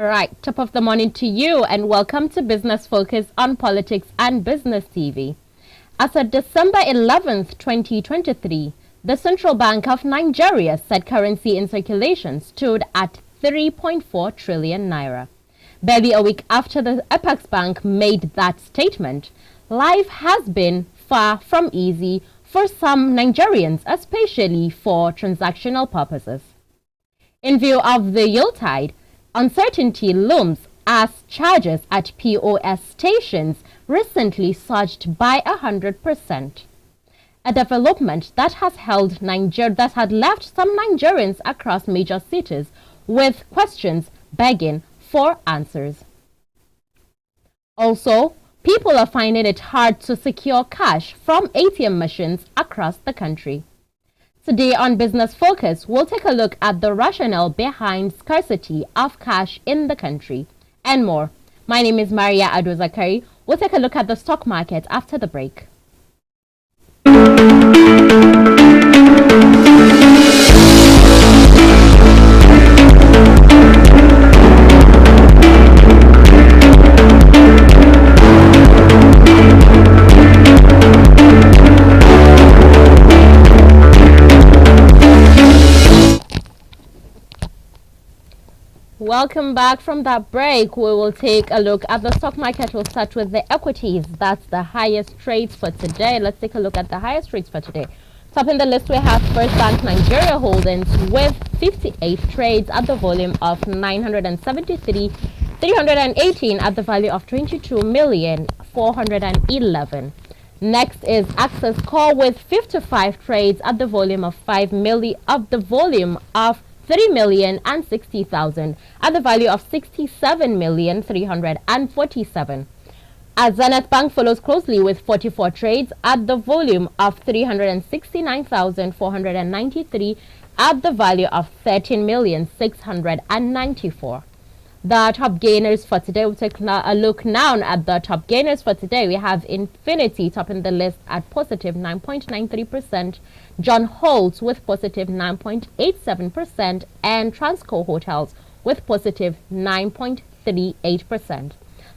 Right, top of the morning to you and welcome to Business Focus on Politics and Business TV. As of December 11th, 2023, the Central Bank of Nigeria said currency in circulation stood at 3.4 trillion naira. Barely a week after the Apex Bank made that statement, life has been far from easy for some Nigerians, especially for transactional purposes. In view of the Yuletide, uncertainty looms as charges at POS stations recently surged by 100%. A development that has left some Nigerians across major cities with questions begging for answers. Also, people are finding it hard to secure cash from ATM machines across the country. Today on Business Focus, we'll take a look at the rationale behind scarcity of cash in the country and more. My name is Maria Ado-Zakari. We'll take a look at the stock market after the break. Welcome back from that break. We will take a look at the stock market. We'll start with the equities. That's the highest trades for today. Let's take a look at the highest trades for today. Topping the list, we have First Bank Nigeria Holdings with 58 trades at the volume of 973,318 at the value of 22,411. Next is Access Core with 55 trades at the volume of 3,060,000 at the value of 67,347. As Zenith Bank follows closely with 44 trades at the volume of 369,493 at the value of 13,694. The top gainers for today, we'll take a look now at the top gainers for today. We have Infinity topping the list at positive 9.93%, John Holtz with positive 9.87%, and Transco Hotels with positive 9.38%.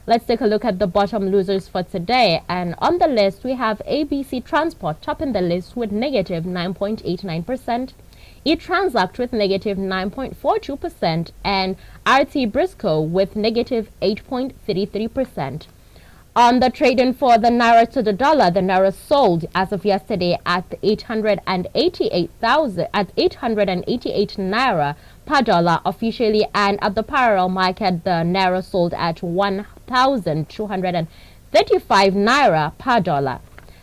Let's take a look at the bottom losers for today. And on the list, we have ABC Transport topping the list with negative 9.89%. eTransact with negative 9.42% and RT Briscoe with negative 8.33%. On the trading for the Naira to the dollar, the Naira sold as of yesterday at 888 Naira per dollar officially, and at the parallel market, the Naira sold at 1,235 Naira per dollar.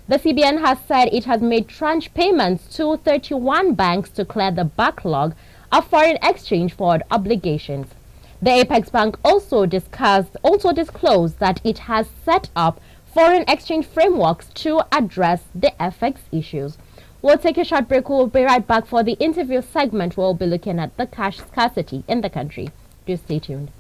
The CBN has said it has made tranche payments to 31 banks to clear the backlog of foreign exchange forward obligations. The Apex Bank also disclosed that it has set up foreign exchange frameworks to address the FX issues. We'll take a short break. We'll be right back for the interview segment where we'll be looking at the cash scarcity in the country. Do stay tuned.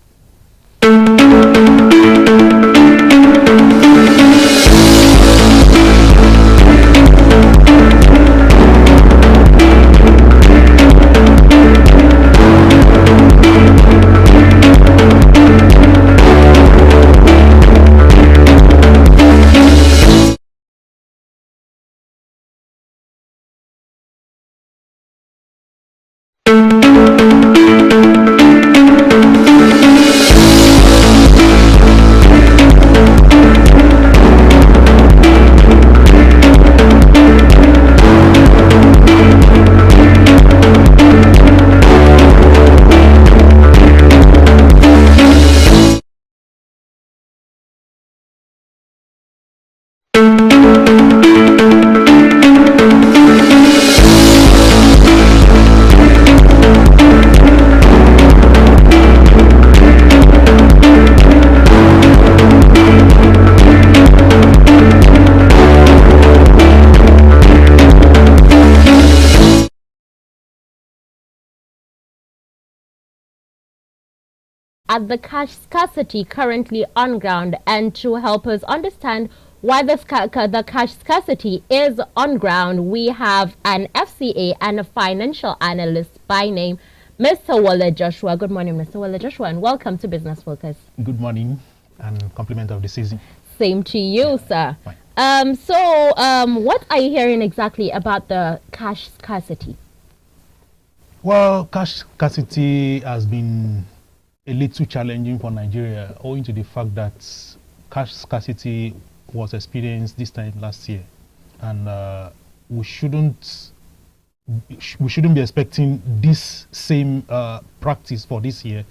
At the cash scarcity currently on ground, and to help us understand why the cash scarcity is on ground, we have an FCA and a financial analyst by name Mr. Wale Joshua. Good morning, Mr. Wale Joshua, and welcome to Business Focus. Good morning, and compliment of the season. Same to you, sir. Fine. What are you hearing exactly about the cash scarcity? Well, cash scarcity has been a little challenging for Nigeria, owing to the fact that cash scarcity was experienced this time last year, and we shouldn't be expecting this same practice for this year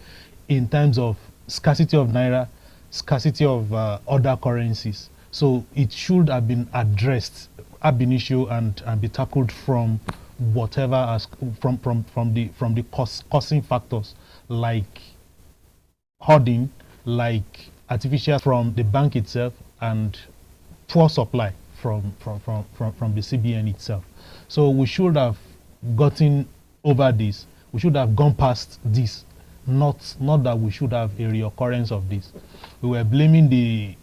in terms of scarcity of naira, scarcity of other currencies. So it should have been addressed ab initio and be tackled from whatever as from the causing factors like hoarding, like artificial from the bank itself, and poor supply from the CBN itself. So we should have gotten over this. We should have gone past this. Not that we should have a reoccurrence of this. We were blaming the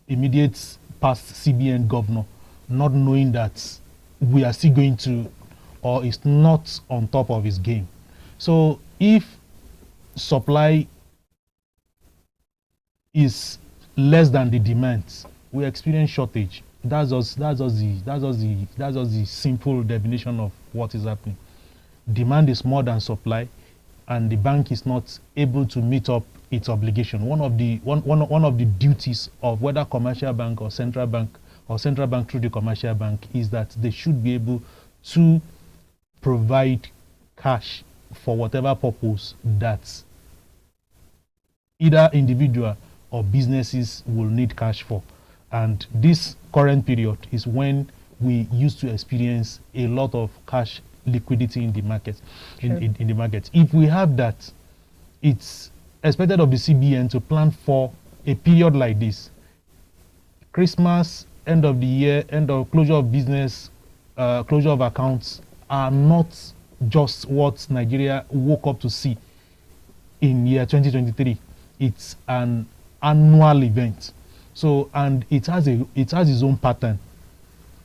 immediate past CBN governor, not knowing that we are still going to, or is not on top of his game. So if supply is less than the demands, we experience shortage. That's just the simple definition of what is happening. Demand is more than supply, and the bank is not able to meet up its obligation. One of the duties of whether commercial bank or central bank through the commercial bank is that they should be able to provide cash for whatever purpose that either individual or businesses will need cash for. And this current period is when we used to experience a lot of cash liquidity in the market. In the market, if we have that, it's expected of the CBN to plan for a period like this. Christmas, end of the year, end of closure of business, closure of accounts are not just what Nigeria woke up to see in year 2023. It's an annual event. So, and it has its own pattern.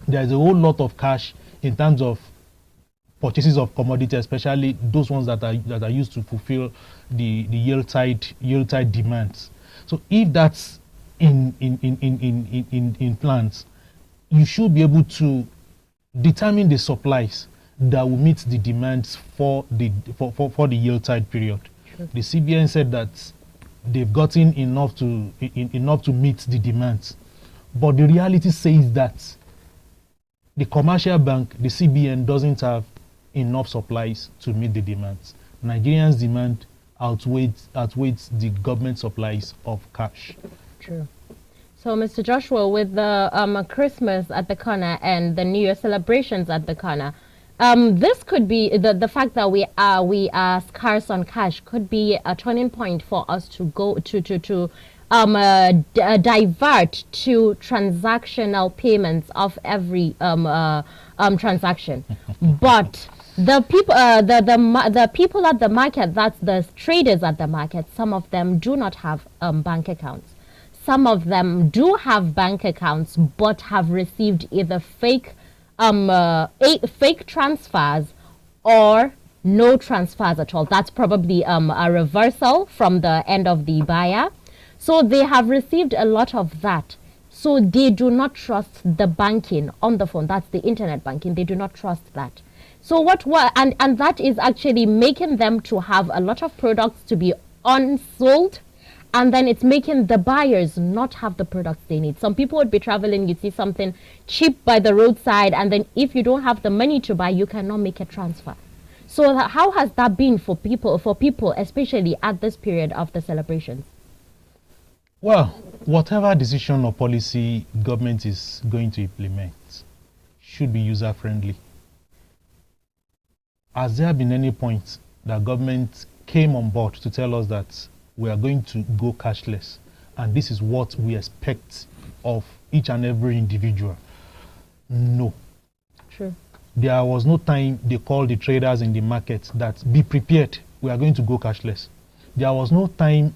There's a whole lot of cash in terms of purchases of commodity, especially those ones that are used to fulfill the yield side demands. So if that's in plans, you should be able to determine the supplies that will meet the demands for the yield side period. Sure. The CBN said that they've gotten enough to meet the demands, but the reality says that the commercial bank, the CBN, doesn't have enough supplies to meet the demands. Nigerians' demand outweighs the government supplies of cash. True. So, Mr. Joshua, with the Christmas at the corner and the New Year celebrations at the corner, this could be the fact that we are scarce on cash could be a turning point for us to go to divert to transactional payments of every transaction. But the people the people at the market, that's the traders at the market, some of them do not have bank accounts. Some of them do have bank accounts but have received either fake transfers or no transfers at all. That's probably a reversal from the end of the buyer. So they have received a lot of that. So they do not trust the banking on the phone. That's the internet banking. They do not trust that. So and that is actually making them to have a lot of products to be unsold, and then it's making the buyers not have the products they need. Some people would be traveling, you see something cheap by the roadside, and then if you don't have the money to buy, you cannot make a transfer. So how has that been for people, especially at this period of the celebrations? Well, whatever decision or policy government is going to implement should be user-friendly. Has there been any point that government came on board to tell us that we are going to go cashless, and this is what we expect of each and every individual? No. True. There was no time they called the traders in the market that be prepared, we are going to go cashless. There was no time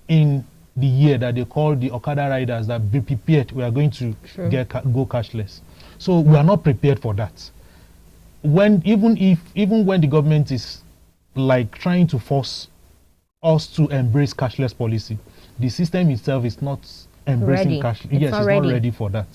in the year that they called the Okada riders that be prepared, we are going to go cashless. So we are not prepared for that. even when the government is like trying to force us to embrace cashless policy, the system itself is not embracing cash. Yes, it's not ready for that.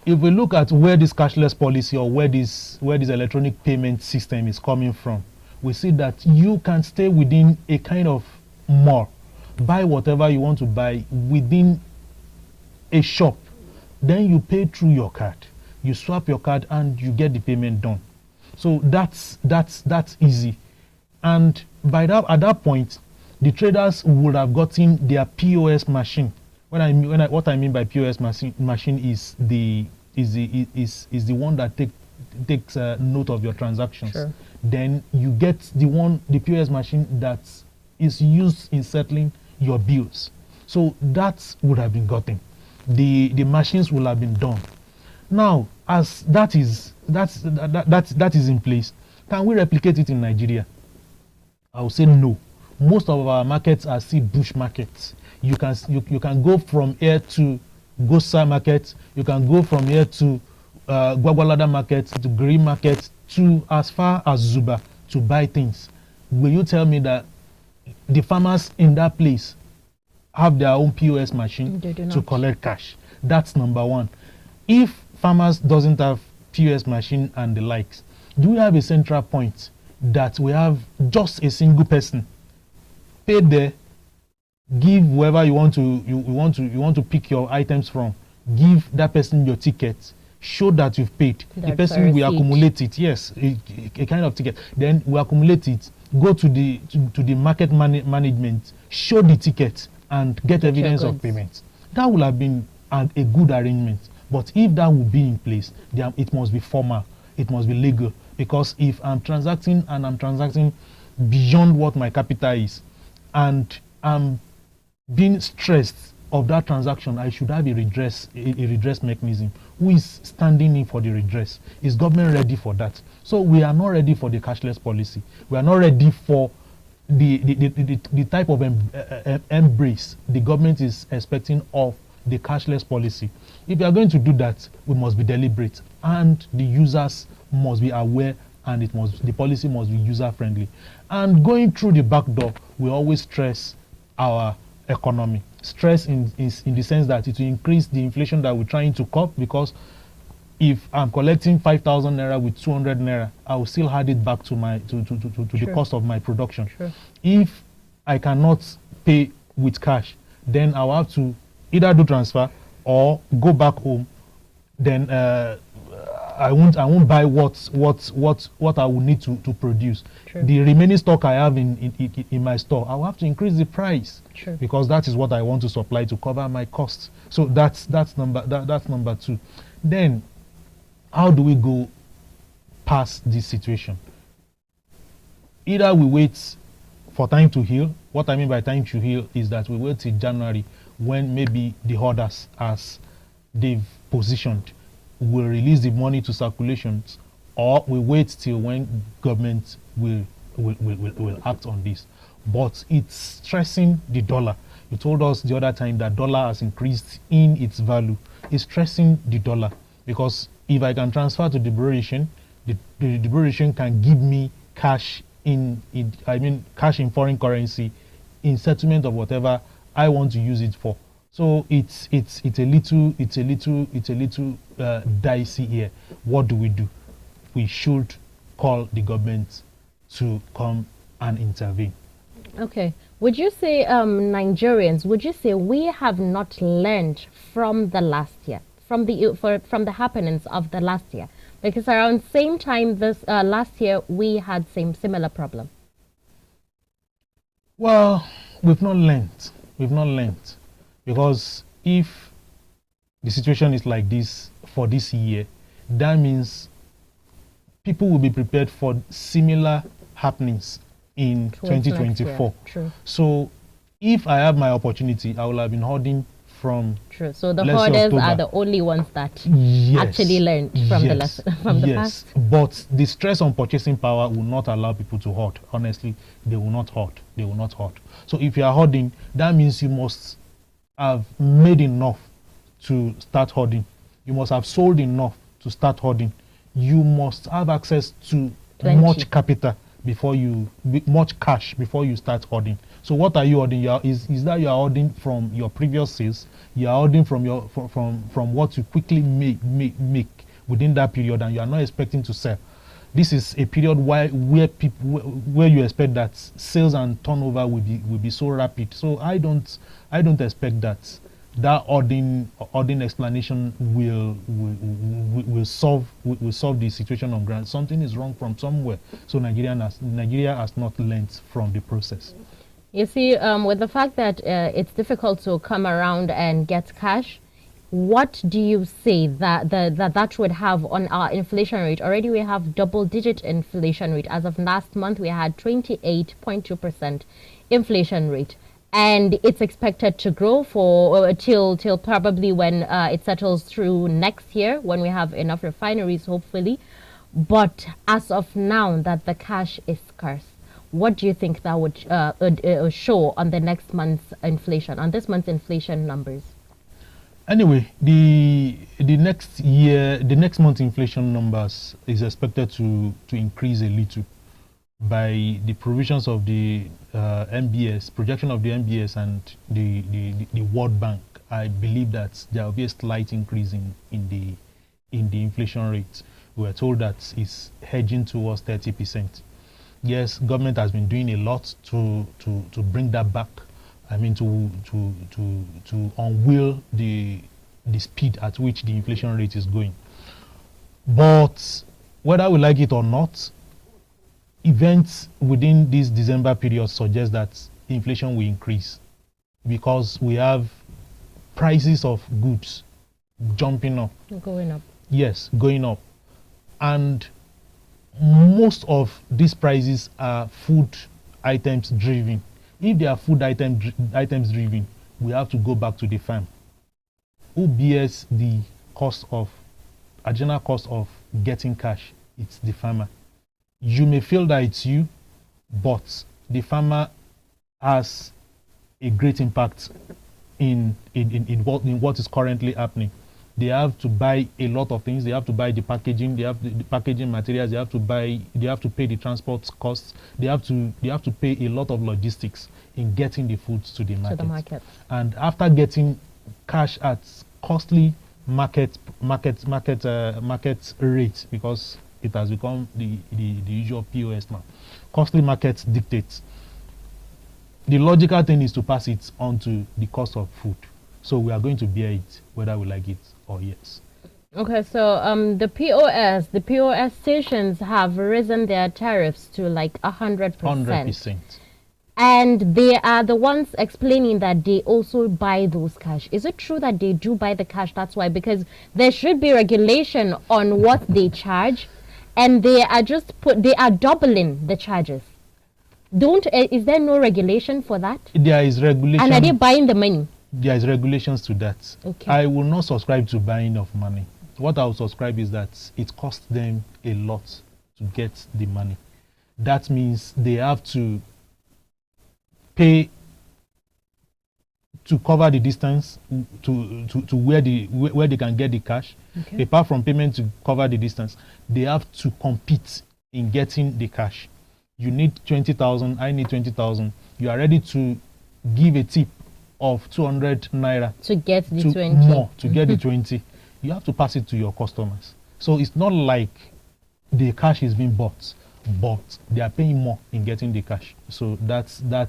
If we look at where this cashless policy or where this electronic payment system is coming from, we see that you can stay within a kind of mall, buy whatever you want to buy within a shop, then you pay through your card, you swap your card and you get the payment done. So that's easy. And at that point, the traders would have gotten their POS machine. What I mean by POS machine is the one that takes note of your transactions. Sure. Then you get the POS machine that is used in settling your bills. So that would have been gotten. The machines will have been done. Now, as that is in place, can we replicate it in Nigeria? I will say no. Most of our markets are still bush markets. You can go from here to Gosa market. You can go from here to Gwagwalada market, to Green market, to as far as Zuba to buy things. Will you tell me that the farmers in that place have their own POS machine to collect cash? That's number one. If farmers doesn't have POS machine and the likes, do we have a central point that we have just a single person pay there, give whoever you want to pick your items from, give that person your ticket, show that you've paid. The person will accumulate it. Yes, a kind of ticket. Then we accumulate it, go to the market management, show the ticket and get evidence of payment. That would have been a good arrangement. But if that would be in place, it must be formal, it must be legal. Because if I'm transacting and I'm transacting beyond what my capital is, and I'm being stressed of that transaction, I should have a redress mechanism. Who is standing in for the redress? Is government ready for that? So we are not ready for the cashless policy. We are not ready for the type of embrace the government is expecting of the cashless policy. If we are going to do that, we must be deliberate, and the users must be aware, and the policy must be user friendly. And going through the back door, we always stress our economy. Stress in the sense that it will increase the inflation that we're trying to curb, because if I'm collecting 5,000 naira with 200 naira, I will still add it back to my to the cost of my production. Sure. If I cannot pay with cash, then I'll have to either do transfer or go back home. Then I won't buy what I will need to produce. True. The remaining stock I have in my store, I will have to increase the price. True. Because that is what I want to supply to cover my costs. So that's number two. Then how do we go past this situation? Either we wait for time to heal. What I mean by time to heal is that we wait till January, when maybe the orders, as they've positioned, will release the money to circulations, or we wait till when government will act on this. But it's stressing the dollar. You told us the other time that dollar has increased in its value. It's stressing the dollar, because if I can transfer to the Bureau, the Bureau can give me cash cash in foreign currency in settlement of whatever I want to use it for. So it's a little dicey here. What do? We should call the government to come and intervene. Okay. Would you say Nigerians? Would you say we have not learned from the last year, from the happenings of the last year? Because around same time this last year we had similar problem. Well, we've not learned. Because if the situation is like this for this year, that means people will be prepared for similar happenings in 2024. True. So if I have my opportunity, I will have been hoarding from. True. So the hoarders are the only ones that actually learned from the lesson from the past. But the stress on purchasing power will not allow people to hoard. Honestly, they will not hoard. So if you are hoarding, that means you must have made enough to start hoarding. You must have sold enough to start hoarding. you must have access to 20. much capital before you much cash before you start hoarding. So what are you hoarding? Is that you are hoarding from your previous sales? You are hoarding from your from what you quickly make within that period, and you are not expecting to sell. This is a period where you expect that sales and turnover will be so rapid. So I don't expect that hoarding explanation will solve the situation on ground. Something is wrong from somewhere. So Nigeria has not learnt from the process. You see, with the fact that it's difficult to come around and get cash, what do you say that would have on our inflation rate? Already we have double-digit inflation rate. As of last month, we had 28.2% inflation rate, and it's expected to grow for till probably when it settles through next year, when we have enough refineries, hopefully. But as of now, that the cash is scarce, what do you think that would show on the next month's inflation, on this month's inflation numbers? Anyway, the next month inflation numbers is expected to increase a little by the provisions of the MBS, projection of the MBS and the World Bank. I believe that there will be a slight increase in the inflation rate. We are told that it's hedging towards 30%. Yes, government has been doing a lot to bring that back. I mean, to unwheel the speed at which the inflation rate is going. But whether we like it or not, events within this December period suggest that inflation will increase because we have prices of goods jumping up. Going up. Yes, going up. And most of these prices are food items driven. If they are food items driven, we have to go back to the farm. Who bears the additional cost of getting cash? It's the farmer. You may feel that it's you, but the farmer has a great impact in what is currently happening. They have to buy a lot of things. They have to buy the packaging. They have the packaging materials. They have to pay the transport costs. They have to pay a lot of logistics in getting the foods to the market. And after getting cash at costly market rate, because it has become the usual POS now, costly market dictates. The logical thing is to pass it on to the cost of food. So we are going to bear it, whether we like it or yes. Okay, so the POS stations have risen their tariffs to like 100%. 100%. And they are the ones explaining that they also buy those cash. Is it true that they do buy the cash? That's why, because there should be regulation on what they charge, and they are doubling the charges. Is there no regulation for that? There is regulation. And are they buying the money? There is regulations to that. Okay. I will not subscribe to buying of money. What I will subscribe is that it costs them a lot to get the money. That means they have to pay to cover the distance to where they can get the cash. Okay. Apart from payment to cover the distance, they have to compete in getting the cash. You need 20,000, I need 20,000. You are ready to give a tip of 200 naira to get the 20 more to get the 20. You have to pass it to your customers. So it's not like the cash is being bought, but they are paying more in getting the cash. So that's that.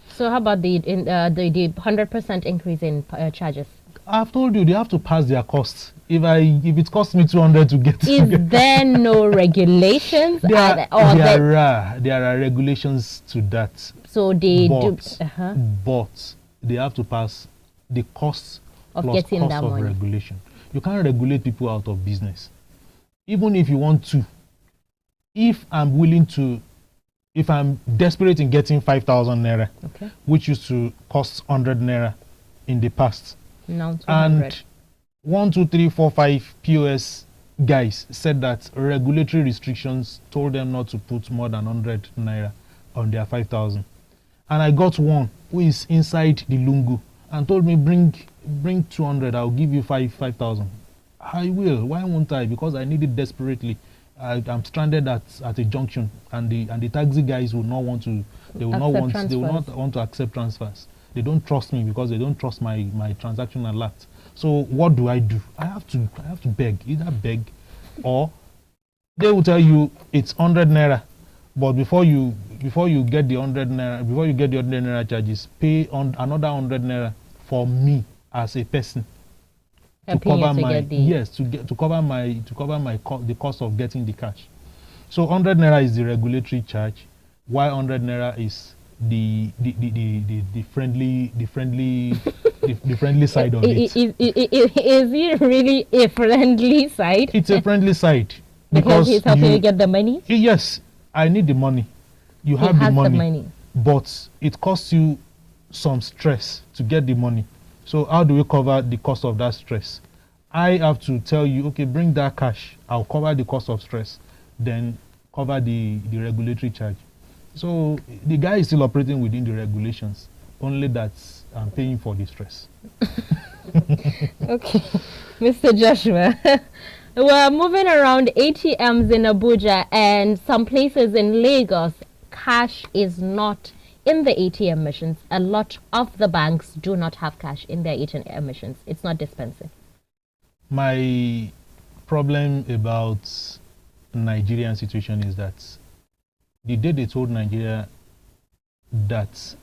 So how about the 100% increase in charges? I've told you they have to pass their costs. If it costs me 200 to get, there no regulations? There are regulations to that. So they but they have to pass the costs of plus getting cost that of money. Regulation. You can't regulate people out of business. Even if you want to, if I'm desperate in getting 5,000 naira, okay, which used to cost 100 naira in the past, now 200. And 1, 2, 3, 4, 5 POS guys said that regulatory restrictions told them not to put more than 100 naira on their 5,000. And I got one who is inside the lungu and told me, bring 200, I'll give you 5,000. I will. Why won't I? Because I need it desperately. I'm stranded at a junction, and the taxi guys will not want to. They will not want to accept transfers. They don't trust me because they don't trust my transaction alert. So what do? I have to beg, either beg, or they will tell you it's 100 naira, but before you get the 100 naira, before you get the 100 naira charges, pay on another 100 naira for me as a person to cover my the cost of getting the cash. So 100 naira is the regulatory charge, while 100 naira is the friendly side of it. Is it really a friendly side? It's a friendly side because he's helping you get the money. Yes, I need the money. You have the money, but it costs you some stress to get the money. So how do we cover the cost of that stress? I have to tell you, okay, bring that cash. I'll cover the cost of stress, then cover the regulatory charge. So the guy is still operating within the regulations, only that I'm paying for the stress. Okay, Mr. Joshua. We're moving around ATMs in Abuja and some places in Lagos. Cash is not in the ATM machines. A lot of the banks do not have cash in their ATM machines. It's not dispensing. My problem about Nigerian situation is that the day they told Nigeria that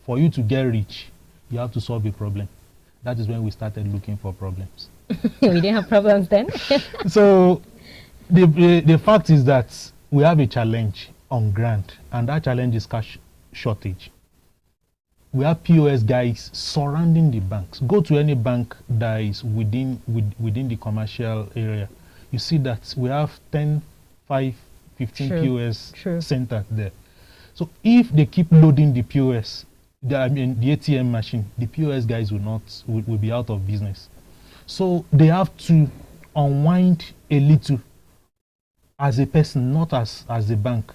for you to get rich, you have to solve a problem, that is when we started looking for problems. We didn't have problems then. So the fact is that we have a challenge on ground, and that challenge is cash shortage. We have POS guys surrounding the banks. Go to any bank that is within the commercial area. You see that we have 10, 5, 15 POS centers there. So if they keep loading the POS, the ATM machine, the POS guys will be out of business. So they have to unwind a little as a person, not as a bank.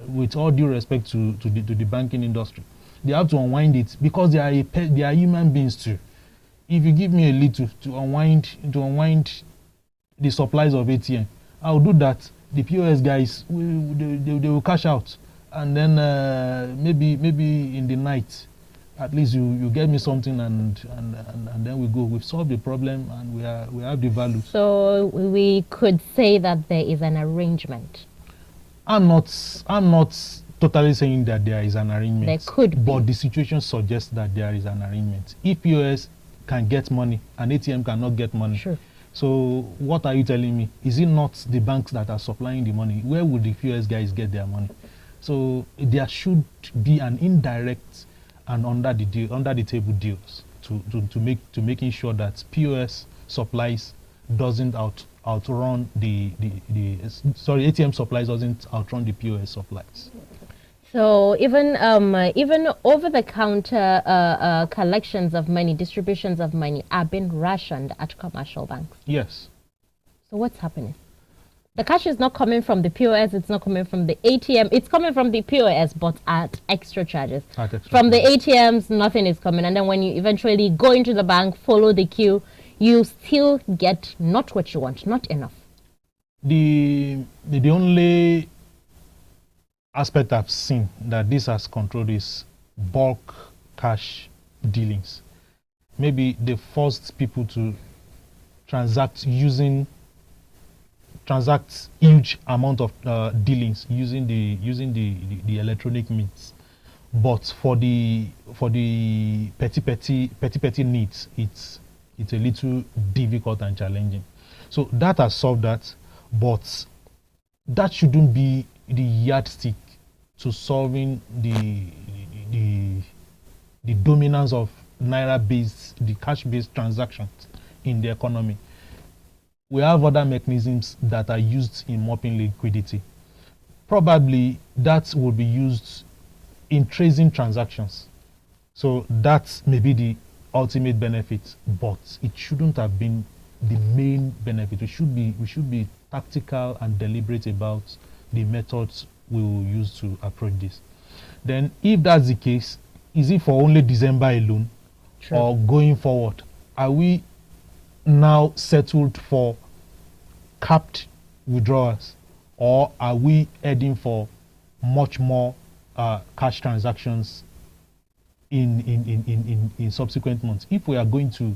With all due respect to the banking industry, they have to unwind it because they are human beings too. If you give me a little to unwind the supplies of ATM, I'll do that. The POS guys they will cash out, and then maybe in the night, at least you get me something, and then we go. We've solved the problem, and we have the value. So we could say that there is an arrangement. I'm not totally saying that there is an arrangement. There could be. But the situation suggests that there is an arrangement. If POS can get money and ATM cannot get money. Sure. So what are you telling me? Is it not the banks that are supplying the money? Where would the POS guys get their money? So there should be an indirect and under the table deals to making sure that POS supplies doesn't outrun ATM supplies doesn't outrun the POS supplies. So even over-the-counter collections of money, distributions of money are being rationed at commercial banks. Yes. So what's happening? The cash is not coming from the POS. It's not coming from the ATM. It's coming from the POS, but at extra charges. From the ATMs, nothing is coming. And then when you eventually go into the bank, follow the queue, you still get not what you want, not enough. The only aspect I've seen that this has controlled is bulk cash dealings. Maybe they forced people to transact huge amount of dealings using the electronic means, but for the petty needs, it's a little difficult and challenging. So that has solved that, but that shouldn't be the yardstick to solving the dominance of the cash-based transactions in the economy. We have other mechanisms that are used in mopping liquidity. Probably that will be used in tracing transactions. So that may be the ultimate benefit, but it shouldn't have been the main benefit. We should be tactical and deliberate about the methods we will use to approach this. Then if that's the case, is it for only December alone? True. Or going forward? Are we now settled for capped withdrawals, or are we heading for much more cash transactions in subsequent months? If we are going to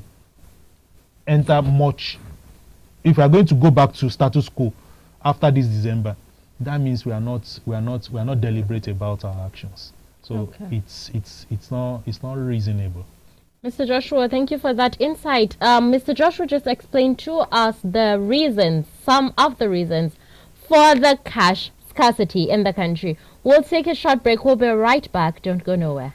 enter much, if we are going to go back to status quo after this December, that means we are not deliberate about our actions. So it's not reasonable. Mr. Joshua, thank you for that insight. Mr. Joshua just explained to us the reasons, some of the reasons for the cash scarcity in the country. We'll take a short break. We'll be right back. Don't go nowhere.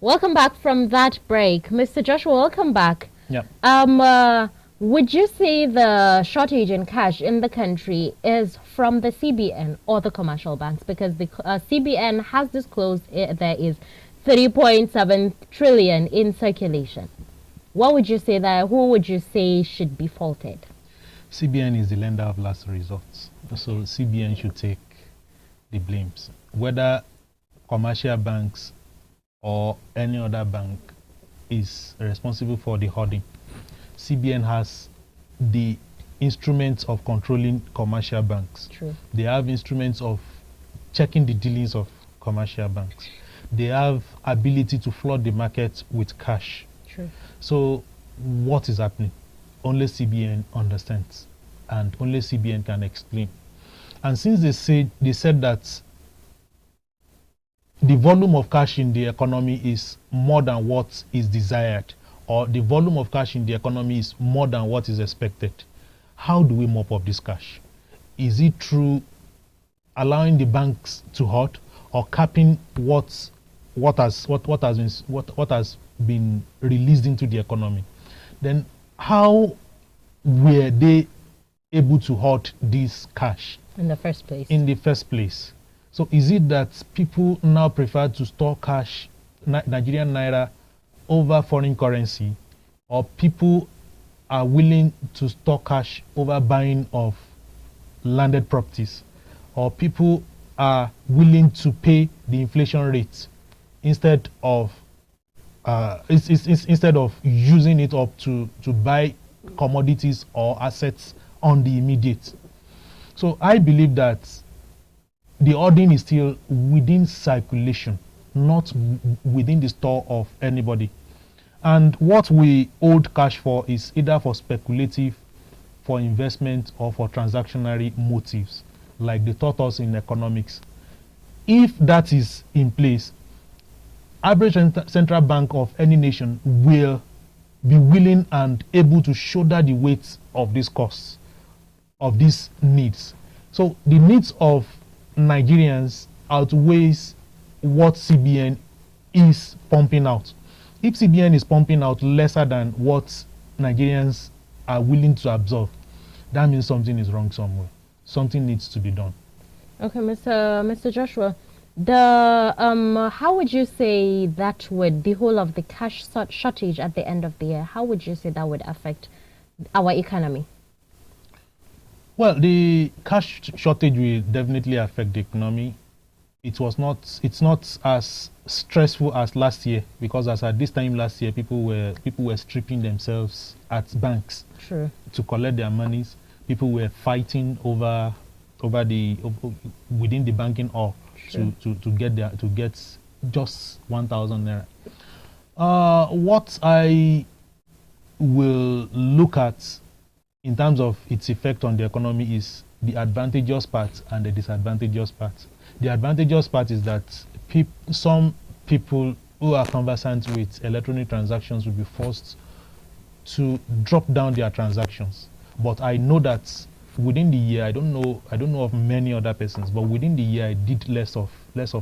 Welcome back from that break. Mr. Joshua, welcome back. Yeah. Would you say the shortage in cash in the country is from the CBN or the commercial banks? Because the CBN has disclosed there is 3.7 trillion in circulation. What would you say there? Who would you say should be faulted? CBN is the lender of last resort. So CBN should take the blames. Whether commercial banks or any other bank is responsible for the hoarding, CBN has the instruments of controlling commercial banks. True. They have instruments of checking the dealings of commercial banks. They have ability to flood the market with cash. True. So what is happening? Only CBN understands, and only CBN can explain. And since they said that the volume of cash in the economy is more than what is desired, or the volume of cash in the economy is more than what is expected, how do we mop up this cash? Is it through allowing the banks to hoard, or capping what has been released into the economy? Then how were they able to hoard this cash in the first place? So is it that people now prefer to store cash, Nigerian naira, over foreign currency, or people are willing to store cash over buying of landed properties, or people are willing to pay the inflation rate instead of using it up to buy commodities or assets on the immediate? So I believe that the hoarding is still within circulation, not within the store of anybody. And what we hold cash for is either for speculative, for investment, or for transactionary motives, like they taught us in economics. If that is in place, average central bank of any nation will be willing and able to shoulder the weight of these costs, of these needs. So the needs of Nigerians outweighs what CBN is pumping out. If CBN is pumping out lesser than what Nigerians are willing to absorb, that means something is wrong somewhere. Something needs to be done. Okay, Mr. Joshua, the how would you say that would, the whole of the cash shortage at the end of the year, how would you say that would affect our economy? Well, the cash shortage will definitely affect the economy. It's not as stressful as last year, because as at this time last year, people were stripping themselves at banks. True. To collect their monies. People were fighting within the banking hall to get just 1,000 naira. What I will look at in terms of its effect on the economy is the advantageous part and the disadvantageous part. The advantageous part is that some people who are conversant with electronic transactions will be forced to drop down their transactions. But I know that within the year, I don't know of many other persons, but within the year I did less of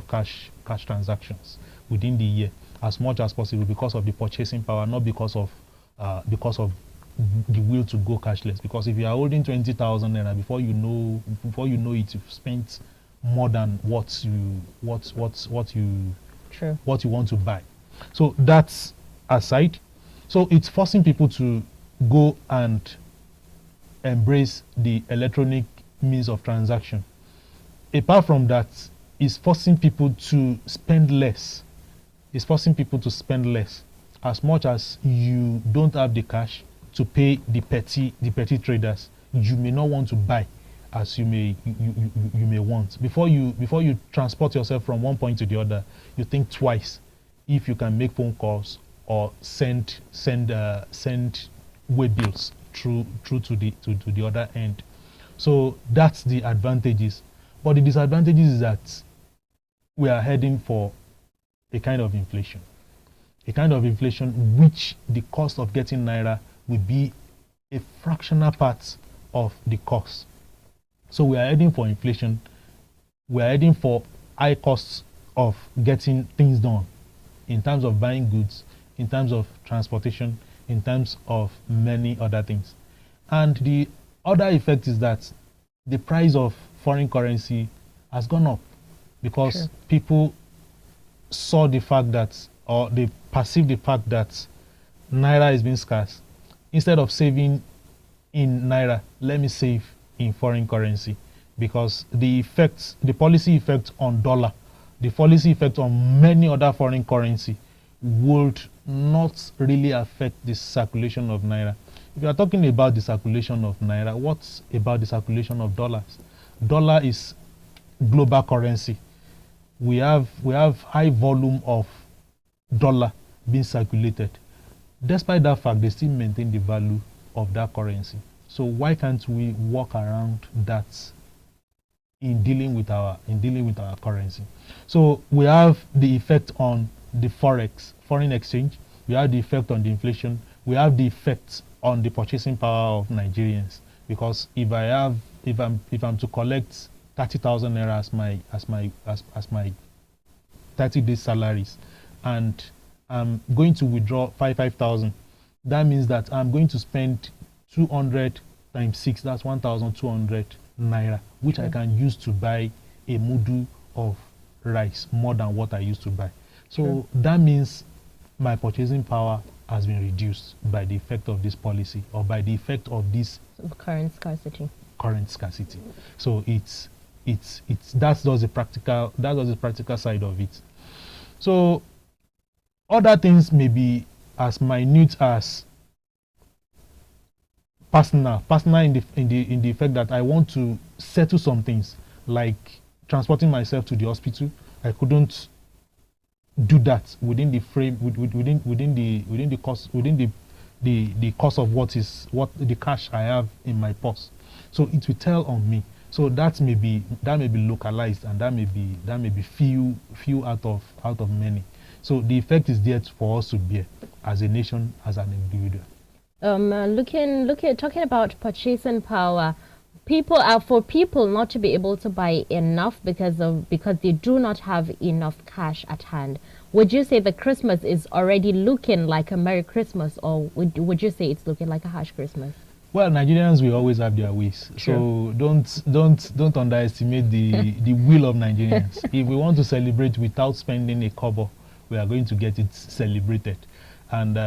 cash transactions within the year as much as possible, because of the purchasing power, not because of the will to go cashless. Because if you are holding 20,000 naira, before you know it, you've spent more than what you True. what you want to buy. So that's aside. So it's forcing people to go and embrace the electronic means of transaction. Apart from that, it's forcing people to spend less. It's forcing people to spend less. As much as you don't have the cash to pay the petty traders, you may not want to buy as you may want. Before you transport yourself from one point to the other, you think twice if you can make phone calls or send way bills through to the other end. So that's the advantages. But the disadvantages is that we are heading for a kind of inflation. A kind of inflation which the cost of getting naira will be a fractional part of the cost. So we are heading for inflation. We are heading for high costs of getting things done in terms of buying goods, in terms of transportation, in terms of many other things. And the other effect is that the price of foreign currency has gone up because Sure. people saw the fact that, or they perceive the fact that naira is being scarce. Instead of saving in naira, let me save in foreign currency, because the policy effect on dollar, the policy effect on many other foreign currency would not really affect the circulation of naira. If you are talking about the circulation of naira, what's about the circulation of dollars? Dollar is global currency. We have high volume of dollar being circulated. Despite that fact, they still maintain the value of that currency. So why can't we work around that in dealing with our currency? So we have the effect on the foreign exchange. We have the effect on the inflation. We have the effect on the purchasing power of Nigerians. Because if I'm to collect 30,000 naira as my 30 days salaries, and I'm going to withdraw 5,000, that means that I'm going to spend 200 times 6, that's 1,200 naira, which I can use to buy a mudu of rice, more than what I used to buy. So that means my purchasing power has been reduced by the effect of this policy, or by the effect of this Current scarcity. So that's just the practical side of it. So other things may be as minute as personal in the effect that I want to settle some things, like transporting myself to the hospital. I couldn't do that within the frame, within the cost of what the cash I have in my purse. So it will tell on me. So that may be localized, and that may be few out of many. So the effect is there for us to bear as a nation, as an individual. Talking about purchasing power, for people not to be able to buy enough because they do not have enough cash at hand. Would you say the Christmas is already looking like a Merry Christmas, or would you say it's looking like a harsh Christmas? Well, Nigerians will always have their ways. True. So don't underestimate the will of Nigerians. If we want to celebrate without spending a kobo, we are going to get it celebrated. And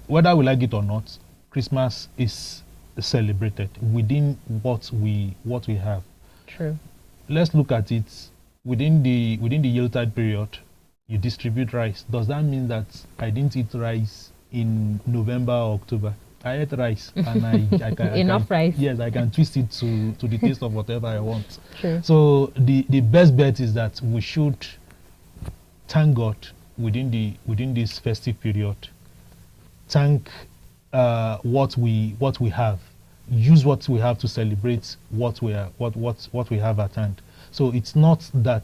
whether we like it or not, Christmas is celebrated within what we have. True. Let's look at it within the Yuletide period. You distribute rice. Does that mean that I didn't eat rice in November or October? I ate rice, and I can enough rice. Yes, I can twist it to the taste of whatever I want. True. So the best bet is that we should thank God within this festive period. Thank what we have. Use what we have to celebrate what we have at hand. So it's not that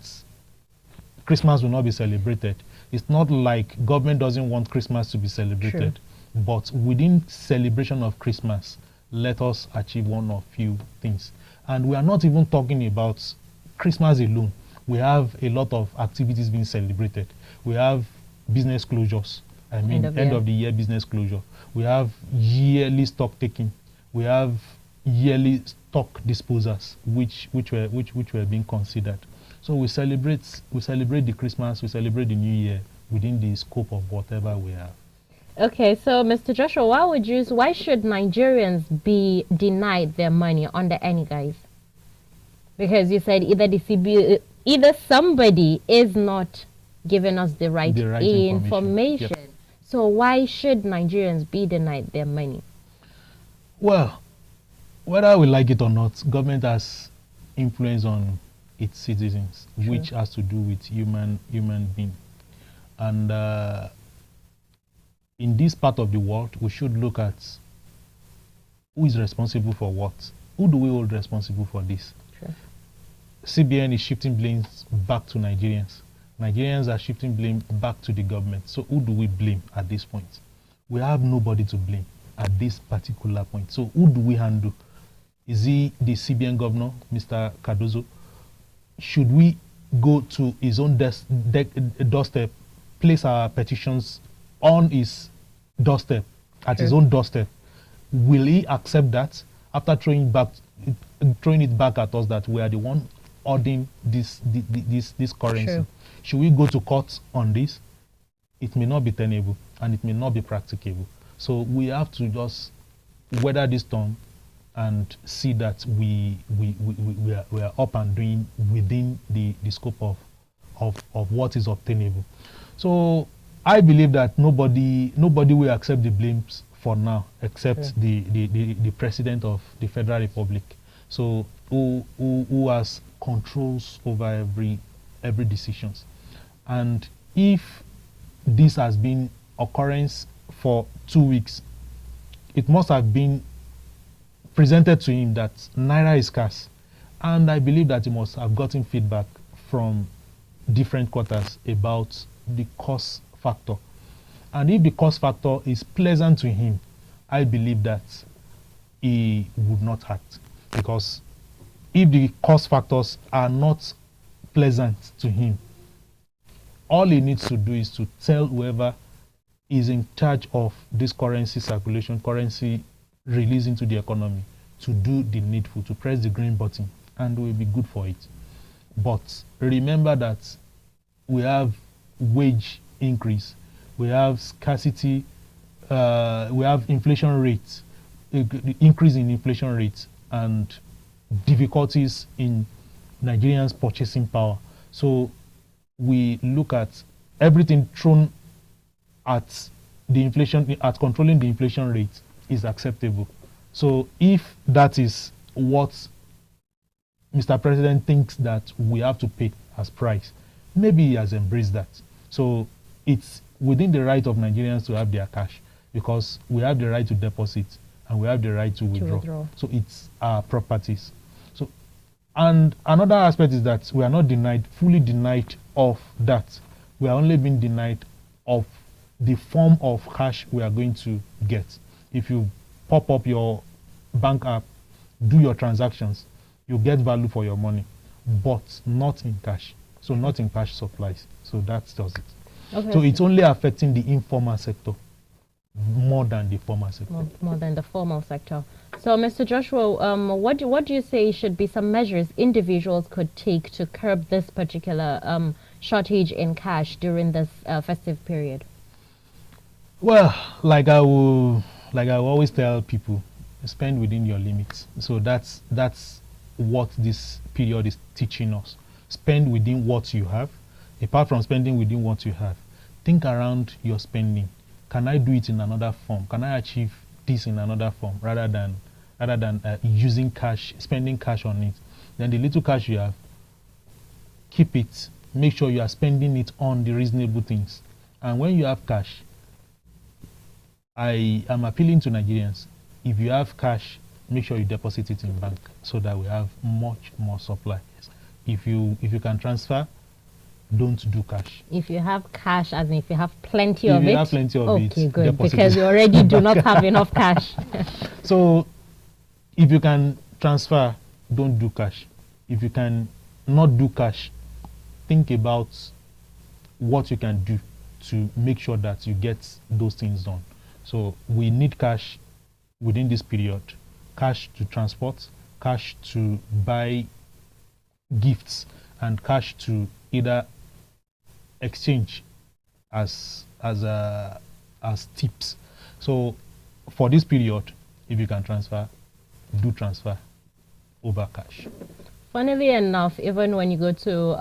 Christmas will not be celebrated. It's not like government doesn't want Christmas to be celebrated. True. But within celebration of Christmas, let us achieve one or few things. And we are not even talking about Christmas alone. We have a lot of activities being celebrated. We have business closures. I mean, end of the year business closure. We have yearly stock taking. We have yearly stock disposals which were being considered. So we celebrate the Christmas, we celebrate the New Year within the scope of whatever we have. Okay, so Mr. Joshua, why should Nigerians be denied their money under any guise? Because you said either somebody is not giving us the right information. Yes. So why should Nigerians be denied their money? Well, whether we like it or not, government has influence on its citizens, Sure. which has to do with human being. And in this part of the world, we should look at who is responsible for what. Who do we hold responsible for this? Sure. CBN is shifting blames back to Nigerians. Nigerians are shifting blame back to the government. So who do we blame at this point? We have nobody to blame at this particular point. So who do we handle? Is he the CBN governor, Mr. Cardozo? Should we go to his own doorstep, place our petitions on his doorstep, at his own doorstep? Will he accept that after throwing it back at us that we are the one ordering this currency? True. Should we go to court on this? It may not be tenable and it may not be practicable. So we have to just weather this storm and see that we are up and doing within the scope of what is obtainable. So I believe that nobody will accept the blames for now except the president of the Federal Republic. So who has controls over every decisions. And if this has been occurrence for 2 weeks, it must have been presented to him that Naira is scarce. And I believe that he must have gotten feedback from different quarters about the cost factor. And if the cost factor is pleasant to him, I believe that he would not act. Because if the cost factors are not pleasant to him, all he needs to do is to tell whoever is in charge of this currency circulation, currency release into the economy, to do the needful, to press the green button, and we'll be good for it. But remember that we have wage increase, we have scarcity, we have inflation rates, increase in inflation rates, and difficulties in Nigerians' purchasing power. So we look at everything thrown at the inflation, at controlling the inflation rate is acceptable. So if that is what Mr. President thinks that we have to pay as price, maybe he has embraced that. So it's within the right of Nigerians to have their cash, because we have the right to deposit and we have the right to withdraw. So it's our properties. So, and another aspect is that we are not fully denied of that. We are only being denied of the form of cash we are going to get. If you pop up your bank app, do your transactions, you get value for your money, but not in cash. So not in cash supplies. So that does it. Okay. So it's only affecting the informal sector more than the formal sector. More than the formal sector. So, Mr. Joshua, what do you say should be some measures individuals could take to curb this particular shortage in cash during this festive period? Well, like I will always tell people, spend within your limits. So that's what this period is teaching us. Spend within what you have. Apart from spending within what you have, think around your spending. Can I do it in another form? Can I achieve this in another form rather than using cash, spending cash on it? Then the little cash you have, keep it. Make sure you are spending it on the reasonable things. And when you have cash, I am appealing to Nigerians. If you have cash, make sure you deposit it in bank so that we have much more supply. If you can transfer, don't do cash. If you have cash, as in if you have plenty of it. If you have plenty of it, okay, good, because you already do not have enough cash. So, if you can transfer, don't do cash. If you can not do cash, think about what you can do to make sure that you get those things done. So we need cash within this period cash to transport, cash to buy gifts, and cash to either exchange as tips. So for this period, if you can transfer, do transfer over cash. Funnily enough, even when you go to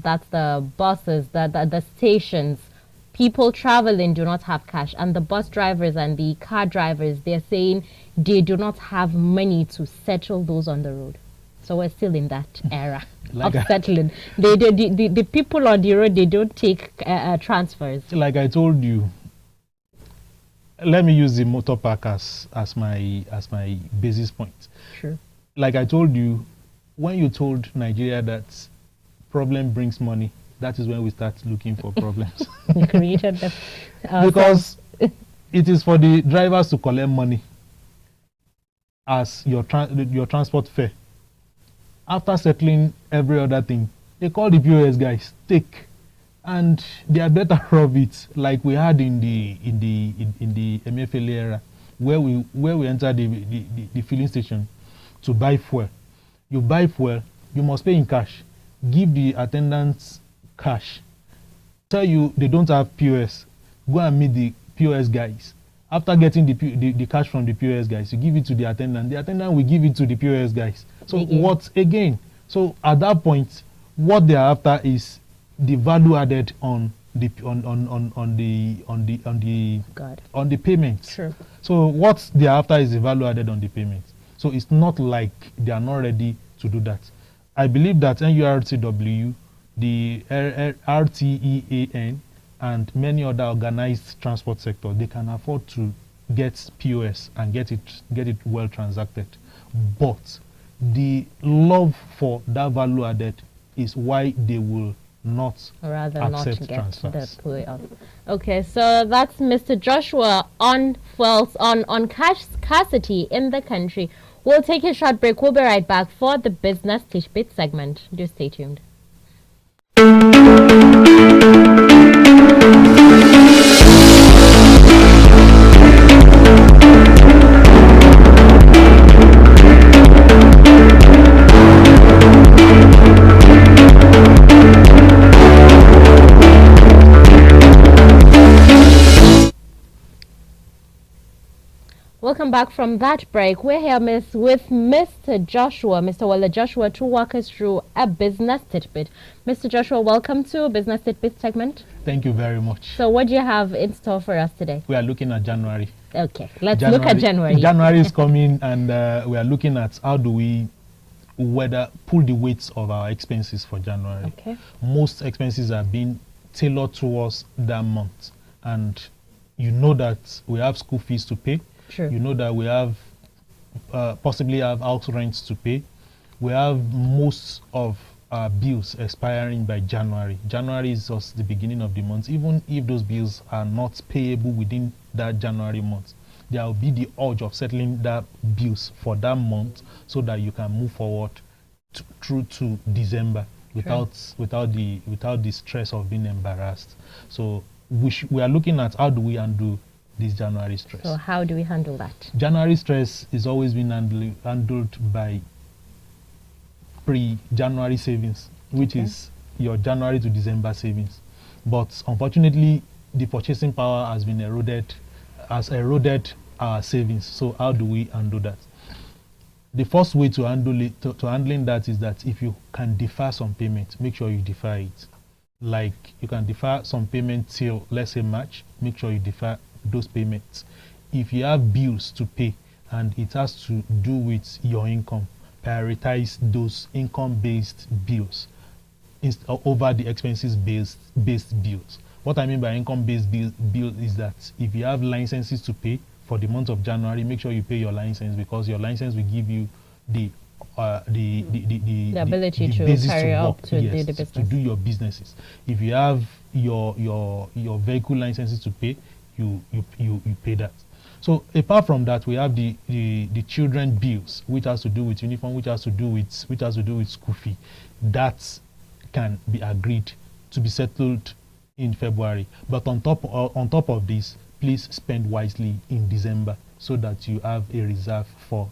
that's the buses, the stations, people traveling do not have cash, and the bus drivers and the car drivers, they're saying they do not have money to settle those on the road. So we're still in that era of settling. The people on the road, they don't take transfers. Like I told you, let me use the motor park as my basis point. Sure. Like I told you, when you told Nigeria that problem brings money, that is when we start looking for problems. We created them. Because it is for the drivers to collect money as your transport fare. After settling every other thing, they call the POS guys, take, and they are better off it, like we had in the MFL era, where we enter the filling station to buy fuel. You buy fuel, you must pay in cash. Give the attendants cash. Tell you they don't have POS. Go and meet the POS guys. After getting the cash from the POS guys, you give it to the attendant. The attendant will give it to the POS guys. So what again? So at that point, what they are after is the value added on the payment. Sure. So what they are after is the value added on the payment. So it's not like they are not ready to do that. I believe that NURTW, the RTEAN, and many other organized transport sectors, they can afford to get POS and get it well transacted. But the love for that value added is why they will not accept transfers. Okay, so that's Mr. Joshua on cash scarcity in the country. We'll take a short break. We'll be right back for the Business Tidbit segment. Do stay tuned. Welcome back from that break. We're here with Mr. Joshua, Mr. Wale Joshua, to walk us through a business tidbit. Mr. Joshua, welcome to Business Tidbit segment. Thank you very much. So what do you have in store for us today? We are looking at January. Okay, let's look at January. January is coming, and we are looking at how do we pull the weights of our expenses for January. Okay. Most expenses are being tailored towards that month, and you know that we have school fees to pay. Sure. You know that we have possibly have house rents to pay. We have most of our bills expiring by January. January is just the beginning of the month. Even if those bills are not payable within that January month, there will be the urge of settling that bills for that month so that you can move forward through to December without the stress of being embarrassed. So we are looking at how do we undo this January stress. So how do we handle that? January stress is always been handled by pre-January savings, which is your January to December savings. But unfortunately, the purchasing power has eroded our savings. So how do we undo that? The first way to handling that is that if you can defer some payment, make sure you defer it. Like you can defer some payment till, let's say, March, make sure you defer those payments. If you have bills to pay and it has to do with your income, prioritize those income-based bills over the expenses-based bills. What I mean by income-based bill is that if you have licenses to pay for the month of January, make sure you pay your license, because your license will give you the ability to carry up to do the business, to do your businesses. If you have your vehicle licenses to pay, you pay that. So apart from that, we have the children bills, which has to do with uniform, which has to do with school fee. That can be agreed to be settled in February. But on top of this, please spend wisely in December. so that you have a reserve for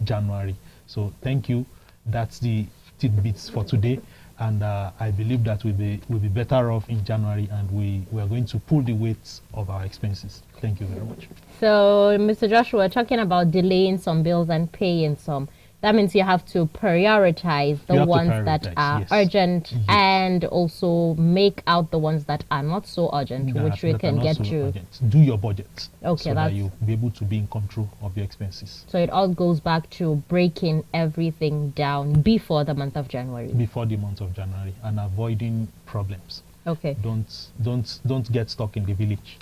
January. So thank you. That's the tidbits for today, and I believe that we'll be better off in January, and we are going to pull the weight of our expenses. Thank you very much. So, Mr. Joshua, talking about delaying some bills and paying some, that means you have to prioritize the ones that are urgent, and also make out the ones that are not so urgent, which we can get to. Do your budget, okay, so that you'll be able to be in control of your expenses. So it all goes back to breaking everything down before the month of January. Before the month of January, and avoiding problems. Okay. Don't get stuck in the village.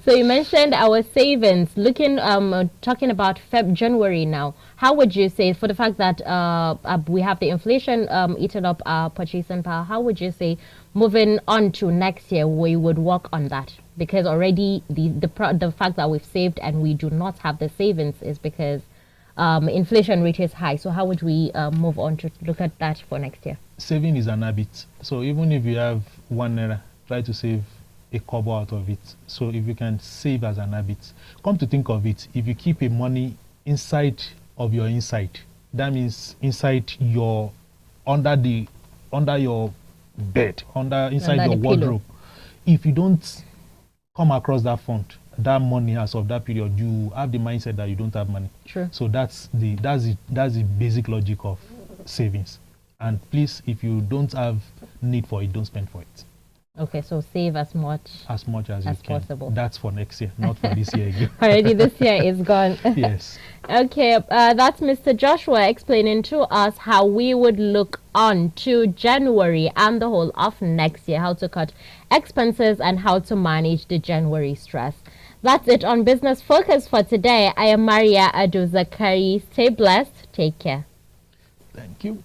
So you mentioned our savings. Talking about January now. How would you say, for the fact that we have the inflation eating up our purchasing power? How would you say, moving on to next year, we would work on that? Because already the fact that we've saved and we do not have the savings is because inflation rate is high. So how would we move on to look at that for next year? Saving is an habit. So even if you have 1 naira, try to save a kobo out of it. So if you can save as an habit, come to think of it, if you keep a money inside of your inside, that means inside your under your bed, inside your wardrobe. If you don't come across that fund, that money as of that period, you have the mindset that you don't have money. True. So that's the basic logic of savings. And please, if you don't have need for it, don't spend for it. Okay, so save as much as you can. Possible. That's for next year, not for this year again. Already this year is gone. Yes. Okay, that's Mr. Joshua explaining to us how we would look on to January and the whole of next year, how to cut expenses and how to manage the January stress. That's it on Business Focus for today. I am Maria Adu Zakari. Stay blessed. Take care. Thank you.